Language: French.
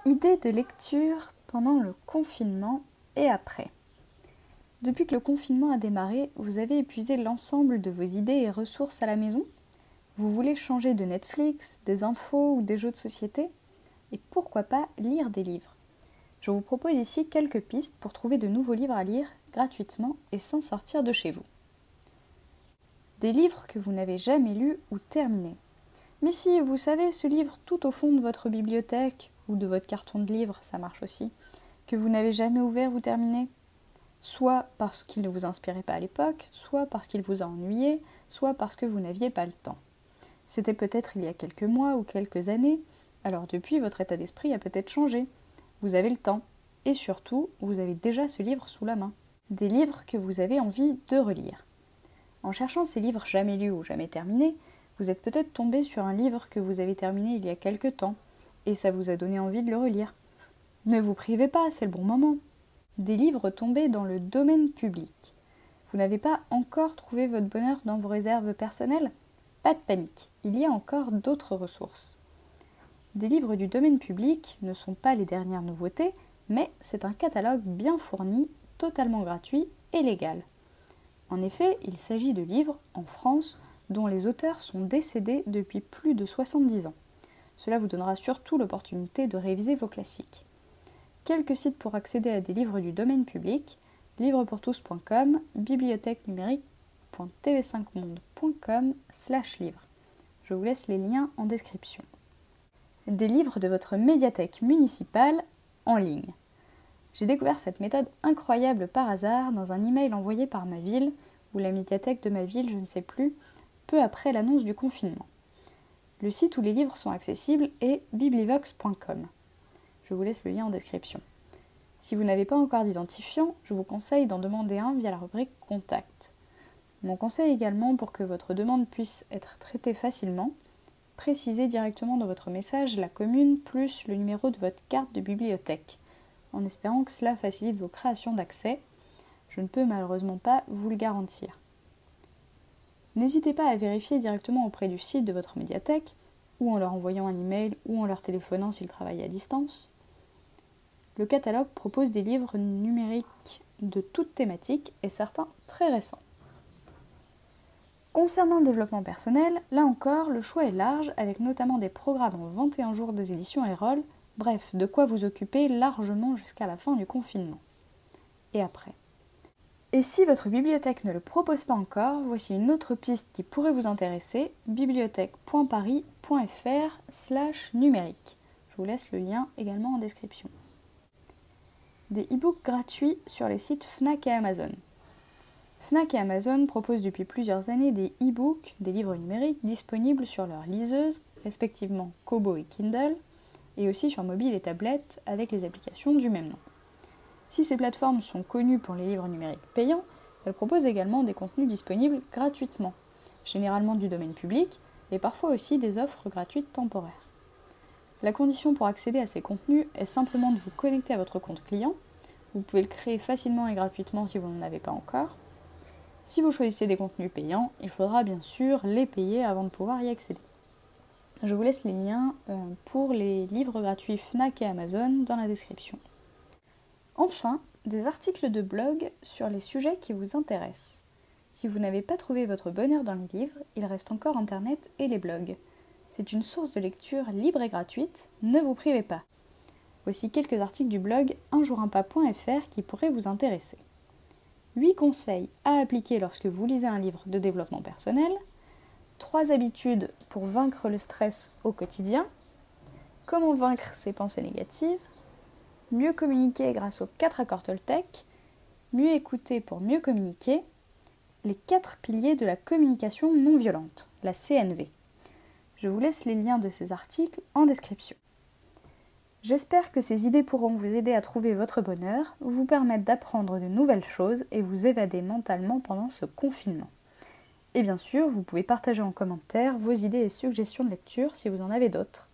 Idées de lecture pendant le confinement et après. Depuis que le confinement a démarré, vous avez épuisé l'ensemble de vos idées et ressources à la maison? Vous voulez changer de Netflix, des infos ou des jeux de société? Et pourquoi pas lire des livres? Je vous propose ici quelques pistes pour trouver de nouveaux livres à lire gratuitement et sans sortir de chez vous. Des livres que vous n'avez jamais lus ou terminés. Mais si, vous savez, ce livre tout au fond de votre bibliothèque ou de votre carton de livres, ça marche aussi, que vous n'avez jamais ouvert ou terminé, soit parce qu'il ne vous inspirait pas à l'époque, soit parce qu'il vous a ennuyé, soit parce que vous n'aviez pas le temps. C'était peut-être il y a quelques mois ou quelques années, alors depuis votre état d'esprit a peut-être changé. Vous avez le temps, et surtout, vous avez déjà ce livre sous la main. Des livres que vous avez envie de relire. En cherchant ces livres jamais lus ou jamais terminés, vous êtes peut-être tombé sur un livre que vous avez terminé il y a quelque temps, et ça vous a donné envie de le relire. Ne vous privez pas, c'est le bon moment. Des livres tombés dans le domaine public. Vous n'avez pas encore trouvé votre bonheur dans vos réserves personnelles? Pas de panique, il y a encore d'autres ressources. Des livres du domaine public ne sont pas les dernières nouveautés, mais c'est un catalogue bien fourni, totalement gratuit et légal. En effet, il s'agit de livres, en France, dont les auteurs sont décédés depuis plus de 70 ans. Cela vous donnera surtout l'opportunité de réviser vos classiques. Quelques sites pour accéder à des livres du domaine public, livrepourtous.com, bibliothèque-numérique.tv5monde.com/livres. Je vous laisse les liens en description. Des livres de votre médiathèque municipale en ligne. J'ai découvert cette méthode incroyable par hasard dans un email envoyé par ma ville, ou la médiathèque de ma ville, je ne sais plus, peu après l'annonce du confinement. Le site où les livres sont accessibles est biblivox.com. Je vous laisse le lien en description. Si vous n'avez pas encore d'identifiant, je vous conseille d'en demander un via la rubrique Contact. Mon conseil également, pour que votre demande puisse être traitée facilement, précisez directement dans votre message la commune plus le numéro de votre carte de bibliothèque, en espérant que cela facilite vos créations d'accès. Je ne peux malheureusement pas vous le garantir. N'hésitez pas à vérifier directement auprès du site de votre médiathèque, ou en leur envoyant un email, ou en leur téléphonant s'ils travaillent à distance. Le catalogue propose des livres numériques de toutes thématiques et certains très récents. Concernant le développement personnel, là encore, le choix est large, avec notamment des programmes en 21 jours des éditions Erol, bref, de quoi vous occuper largement jusqu'à la fin du confinement. Et après. Et si votre bibliothèque ne le propose pas encore, voici une autre piste qui pourrait vous intéresser, bibliothèque.paris.fr/numérique. Je vous laisse le lien également en description. Des e-books gratuits sur les sites Fnac et Amazon. Fnac et Amazon proposent depuis plusieurs années des e-books, des livres numériques disponibles sur leurs liseuses, respectivement Kobo et Kindle, et aussi sur mobile et tablette avec les applications du même nom. Si ces plateformes sont connues pour les livres numériques payants, elles proposent également des contenus disponibles gratuitement, généralement du domaine public, et parfois aussi des offres gratuites temporaires. La condition pour accéder à ces contenus est simplement de vous connecter à votre compte client. Vous pouvez le créer facilement et gratuitement si vous n'en avez pas encore. Si vous choisissez des contenus payants, il faudra bien sûr les payer avant de pouvoir y accéder. Je vous laisse les liens pour les livres gratuits Fnac et Amazon dans la description. Enfin, des articles de blog sur les sujets qui vous intéressent. Si vous n'avez pas trouvé votre bonheur dans les livres, il reste encore Internet et les blogs. C'est une source de lecture libre et gratuite, ne vous privez pas. Voici quelques articles du blog unjourinpas.fr qui pourraient vous intéresser. 8 conseils à appliquer lorsque vous lisez un livre de développement personnel, 3 habitudes pour vaincre le stress au quotidien, comment vaincre ses pensées négatives, mieux communiquer grâce aux 4 accords Toltec, mieux écouter pour mieux communiquer, les 4 piliers de la communication non violente, la CNV. Je vous laisse les liens de ces articles en description. J'espère que ces idées pourront vous aider à trouver votre bonheur, vous permettre d'apprendre de nouvelles choses et vous évader mentalement pendant ce confinement. Et bien sûr, vous pouvez partager en commentaire vos idées et suggestions de lecture si vous en avez d'autres.